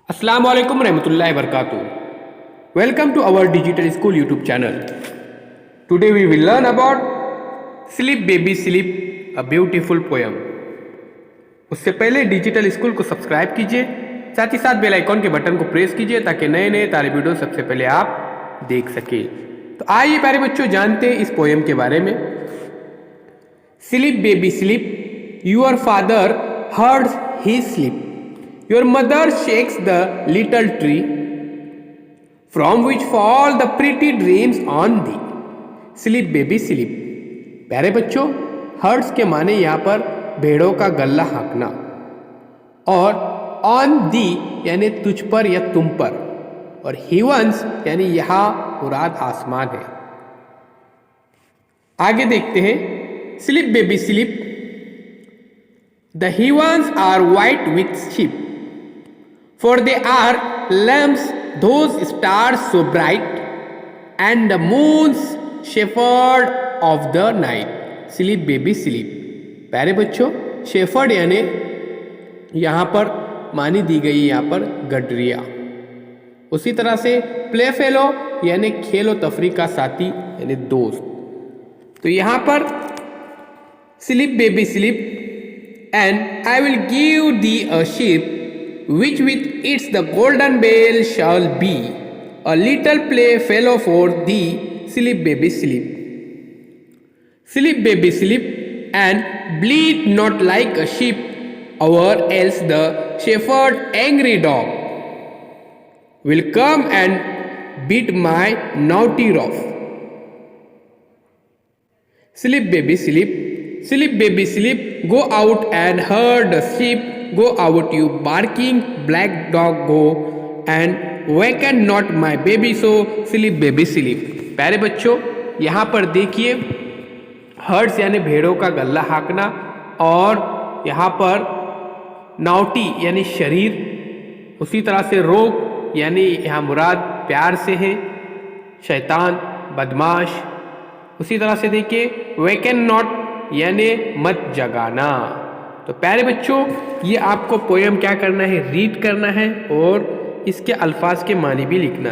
अस्सलाम वालेकुम रहमतुल्लाहि वबरकातुहू. Welcome to our digital school YouTube channel. Today we will learn about Sleep Baby Sleep, a beautiful poem. उससे पहले digital school को subscribe कीजिए, साथ ही साथ बेल आइकॉन के बटन को प्रेस कीजिए ताकि नए नए तालिब वीडियो सबसे पहले आप देख सके. तो आइए प्यारे बच्चों जानते हैं इस पोएम के बारे में. Sleep baby sleep, your father herds his sleep. Your mother shakes the little tree from which fall the pretty dreams on thee. Sleep baby sleep. प्यारे बच्चों, हर्ड्स के माने यहाँ पर भेड़ों का गल्ला हाँकना और ऑन दी यानी तुझ पर या तुम पर और हीवंस यानी यहाँ मुराद आसमान है. आगे देखते हैं. Sleep baby sleep. The heavens are white with sheep, for they are lamps, those stars so bright, and the moon's shepherd of the night. Sleep baby sleep. प्यारे बच्चों, शेफर्ड यानी यहाँ पर मानी दी गई यहाँ पर गडरिया. उसी तरह से प्ले फेलो यानी खेलो तफरी का साथी यानी दोस्त. तो यहाँ पर sleep baby sleep and I will give the a ship which with its the golden bell shall be a little playfellow for thee. Sleep baby sleep. Sleep baby sleep and bleat not like a sheep, or else the shepherd angry dog will come and beat my naughty rough. Sleep baby sleep. Sleep baby sleep, go out and herd the sheep. Go out you barking black dog go and waken not my baby so. Sleep baby sleep. प्यारे बच्चों, यहाँ पर देखिए hertz यानी भेड़ों का गल्ला हाँकना और यहाँ पर नाउटी यानी शरीर, उसी तरह से रोग यानी यहाँ मुराद प्यार से है, शैतान बदमाश. उसी तरह से देखिए वेकन नॉट यानी मत जगाना. तो प्यारे बच्चों, ये आपको पोएम क्या करना है, रीड करना है और इसके अल्फाज के मानी भी लिखना है.